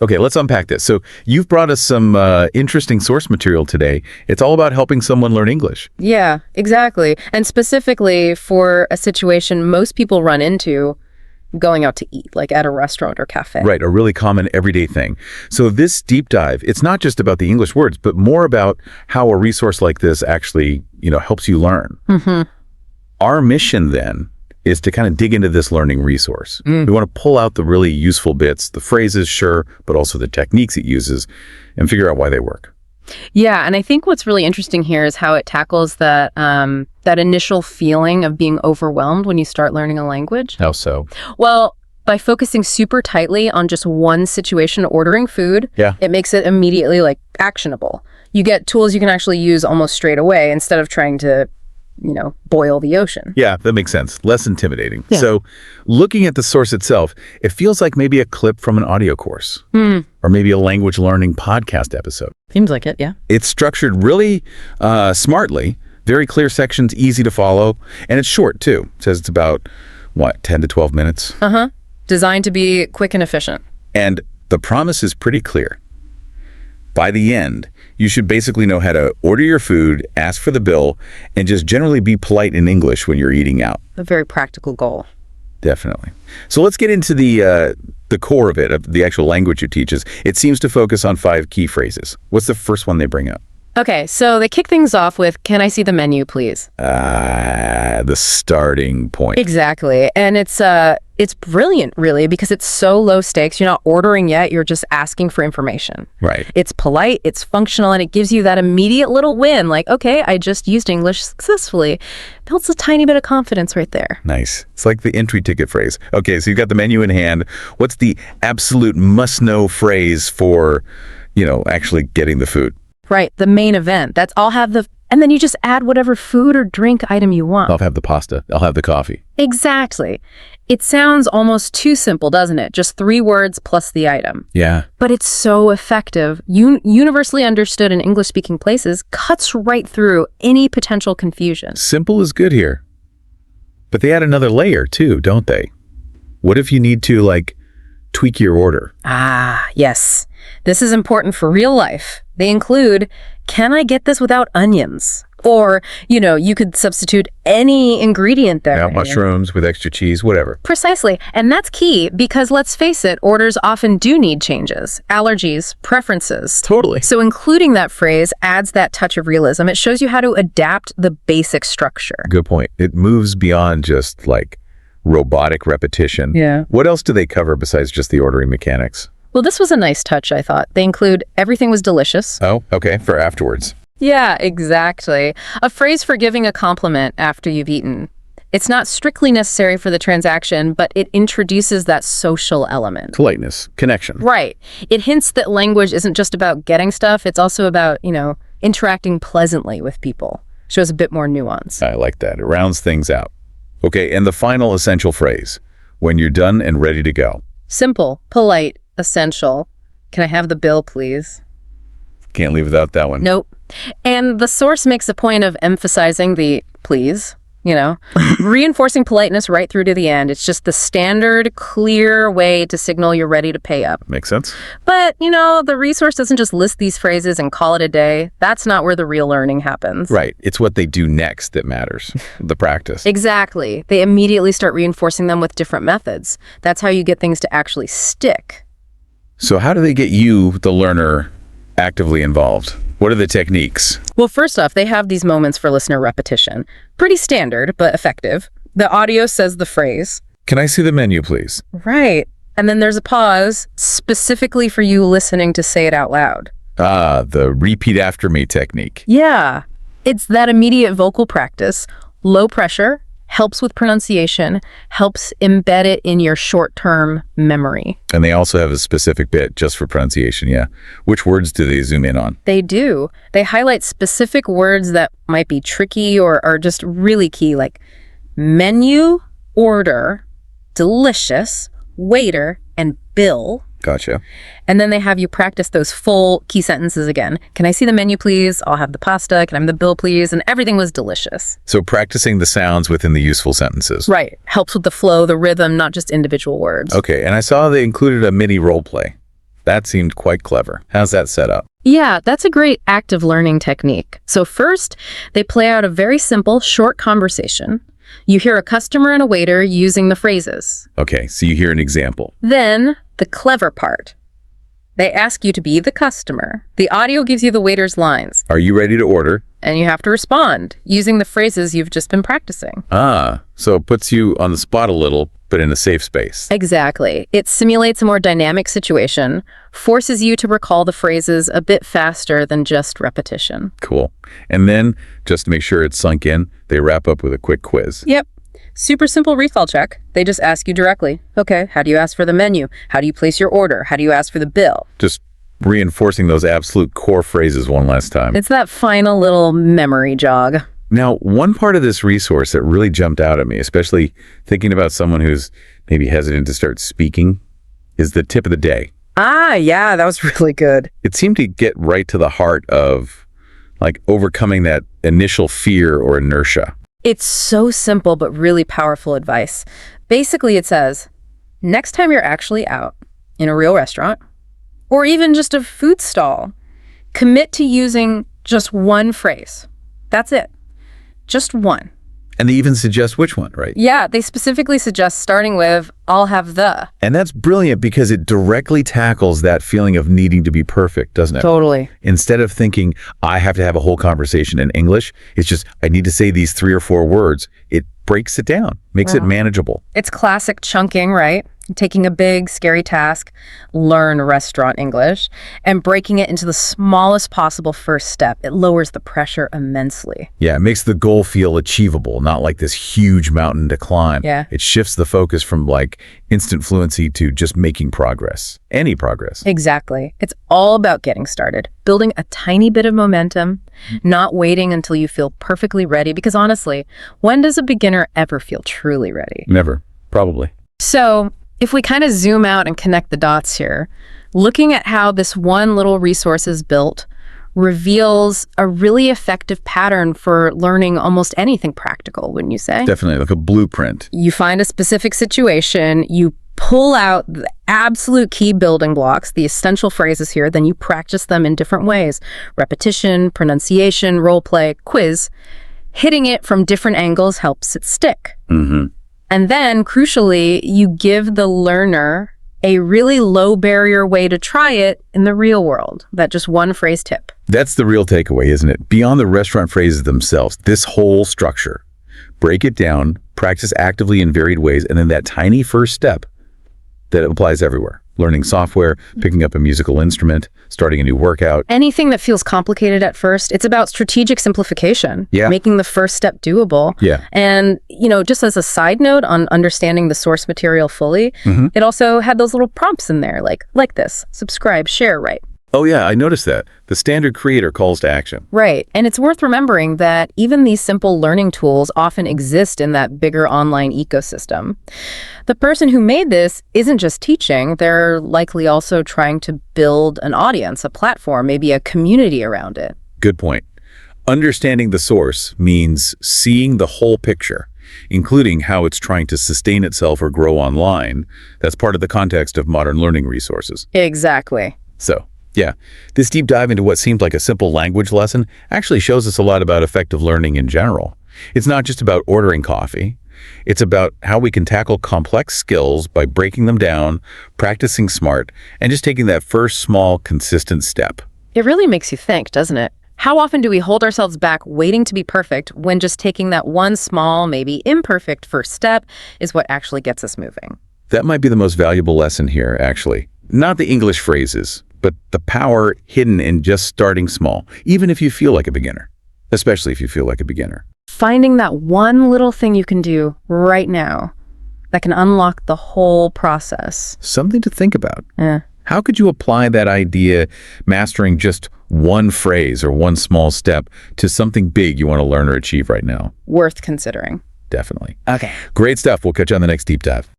Okay, let's unpack this. So you've brought us some interesting source material today. It's all about helping someone learn English. Yeah, exactly. And specifically for a situation most people run into, going out to eat, like at a restaurant or cafe. Right, a really common everyday thing. So this deep dive, it's not just about the English words, but more about how a resource like this actually, helps you learn. Our mission then is to kind of dig into this learning resource. We want to pull out the really useful bits, the phrases, sure, but also the techniques it uses, and figure out why they work. Yeah, and I think what's really interesting here is how it tackles that initial feeling of being overwhelmed when you start learning a language. How so? Well, by focusing super tightly on just one situation, ordering food, it makes it immediately actionable. You get tools you can actually use almost straight away instead of trying to boil the ocean. Yeah, that makes sense. Less intimidating. Yeah. So looking at the source itself, it feels like maybe a clip from an audio course or maybe a language learning podcast episode. Seems like it, yeah. It's structured really smartly, very clear sections, easy to follow, and it's short too. It says it's about, 10 to 12 minutes? Designed to be quick and efficient. And the promise is pretty clear. By the end, you should basically know how to order your food, ask for the bill, and just generally be polite in English when you're eating out. A very practical goal. Definitely. So let's get into the core of it, of the actual language it teaches. It seems to focus on 5 key phrases. What's the first one they bring up? Okay, so they kick things off with, "Can I see the menu, please?" The starting point. Exactly. And it's brilliant, really, because it's so low stakes. You're not ordering yet. You're just asking for information. Right. It's polite, it's functional, and it gives you that immediate little win. Like, okay, I just used English successfully. Builds a tiny bit of confidence right there. Nice. It's like the entry ticket phrase. Okay, so you've got the menu in hand. What's the absolute must-know phrase for, actually getting the food? Right, the main event. That's and then you just add whatever food or drink item you want. I'll have the pasta. I'll have the coffee. Exactly. It sounds almost too simple, doesn't it? Just 3 words plus the item. Yeah. But it's so effective. Universally understood in English-speaking places, cuts right through any potential confusion. Simple is good here. But they add another layer too, don't they? What if you need to, tweak your order? Ah, yes. This is important for real life. They include, "Can I get this without onions?" Or, you could substitute any ingredient there. Yeah, mushrooms with extra cheese, whatever. Precisely. And that's key because, let's face it, orders often do need changes, allergies, preferences. Totally. So including that phrase adds that touch of realism. It shows you how to adapt the basic structure. Good point. It moves beyond just robotic repetition. Yeah. What else do they cover besides just the ordering mechanics? Well, this was a nice touch, I thought. They include, "Everything was delicious." Oh, okay, for afterwards. Yeah, exactly. A phrase for giving a compliment after you've eaten. It's not strictly necessary for the transaction, but it introduces that social element. Politeness, connection. Right. It hints that language isn't just about getting stuff. It's also about, interacting pleasantly with people. Shows a bit more nuance. I like that. It rounds things out. Okay, and the final essential phrase, when you're done and ready to go. Simple, polite, essential. "Can I have the bill, please?" Can't leave without that one. Nope. And the source makes a point of emphasizing the please, reinforcing politeness right through to the end. It's just the standard, clear way to signal you're ready to pay up. Makes sense. But, the resource doesn't just list these phrases and call it a day. That's not where the real learning happens. Right. It's what they do next that matters, the practice. Exactly. They immediately start reinforcing them with different methods. That's how you get things to actually stick. So how do they get you, the learner, actively involved? What are the techniques? Well, first off, they have these moments for listener repetition. Pretty standard, but effective. The audio says the phrase. "Can I see the menu, please?" Right. And then there's a pause specifically for you listening to say it out loud. Ah, the repeat after me technique. Yeah. It's that immediate vocal practice. Low pressure, helps with pronunciation, helps embed it in your short-term memory. And they also have a specific bit just for pronunciation, yeah. Which words do they zoom in on? They do. They highlight specific words that might be tricky or are just really key, like menu, order, delicious, waiter, and bill. Gotcha. And then they have you practice those full key sentences again. "Can I see the menu, please? I'll have the pasta. Can I have the bill, please?" And everything was delicious. So practicing the sounds within the useful sentences. Right. Helps with the flow, the rhythm, not just individual words. Okay, and I saw they included a mini role play. That seemed quite clever. How's that set up? Yeah, that's a great active learning technique. So first, they play out a very simple, short conversation. You hear a customer and a waiter using the phrases. Okay, so you hear an example. Then, the clever part. They ask you to be the customer. The audio gives you the waiter's lines. Are you ready to order? And you have to respond using the phrases you've just been practicing. Ah, so it puts you on the spot a little, but in a safe space. Exactly. It simulates a more dynamic situation, forces you to recall the phrases a bit faster than just repetition. Cool. And then, just to make sure it's sunk in, they wrap up with a quick quiz. Yep. Super simple recall check. They just ask you directly, okay, how do you ask for the menu? How do you place your order? How do you ask for the bill? Just reinforcing those absolute core phrases one last time. It's that final little memory jog. Now, one part of this resource that really jumped out at me, especially thinking about someone who's maybe hesitant to start speaking, is the tip of the day. Ah, yeah, that was really good. It seemed to get right to the heart of like overcoming that initial fear or inertia. It's so simple but really powerful advice. Basically, it says, next time you're actually out in a real restaurant, or even just a food stall, commit to using just one phrase. That's it. Just one. And they even suggest which one, right? Yeah, they specifically suggest starting with, I'll have the. And that's brilliant because it directly tackles that feeling of needing to be perfect, doesn't it? Totally. Instead of thinking, I have to have a whole conversation in English, it's just, I need to say these 3 or 4 words. It breaks it down, makes it manageable. It's classic chunking, right? Taking a big, scary task, learn restaurant English, and breaking it into the smallest possible first step. It lowers the pressure immensely. Yeah, it makes the goal feel achievable, not like this huge mountain to climb. Yeah. It shifts the focus from like instant fluency to just making progress. Any progress. Exactly. It's all about getting started, building a tiny bit of momentum, not waiting until you feel perfectly ready. Because honestly, when does a beginner ever feel truly ready? Never. Probably. So, if we kind of zoom out and connect the dots here, looking at how this one little resource is built reveals a really effective pattern for learning almost anything practical, wouldn't you say? Definitely, like a blueprint. You find a specific situation, you pull out the absolute key building blocks, the essential phrases here, then you practice them in different ways. Repetition, pronunciation, role play, quiz. Hitting it from different angles helps it stick. Mm-hmm. And then, crucially, you give the learner a really low barrier way to try it in the real world. That just one phrase tip. That's the real takeaway, isn't it? Beyond the restaurant phrases themselves, this whole structure. Break it down, practice actively in varied ways, and then that tiny first step that applies everywhere. Learning software, picking up a musical instrument, starting a new workout. Anything that feels complicated at first, it's about strategic simplification. Yeah. Making the first step doable. Yeah. And, just as a side note on understanding the source material fully, it also had those little prompts in there, like this, subscribe, share, right? Oh yeah, I noticed that. The standard creator calls to action. Right. And it's worth remembering that even these simple learning tools often exist in that bigger online ecosystem. The person who made this isn't just teaching, they're likely also trying to build an audience, a platform, maybe a community around it. Good point. Understanding the source means seeing the whole picture, including how it's trying to sustain itself or grow online. That's part of the context of modern learning resources. Exactly. So, yeah, this deep dive into what seemed like a simple language lesson actually shows us a lot about effective learning in general. It's not just about ordering coffee. It's about how we can tackle complex skills by breaking them down, practicing smart, and just taking that first small, consistent step. It really makes you think, doesn't it? How often do we hold ourselves back waiting to be perfect when just taking that one small, maybe imperfect first step is what actually gets us moving? That might be the most valuable lesson here, actually. Not the English phrases, but the power hidden in just starting small, even if you feel like a beginner, especially if you feel like a beginner. Finding that one little thing you can do right now that can unlock the whole process. Something to think about. Yeah. How could you apply that idea, mastering just one phrase or one small step, to something big you want to learn or achieve right now? Worth considering. Definitely. Okay. Great stuff. We'll catch you on the next deep dive.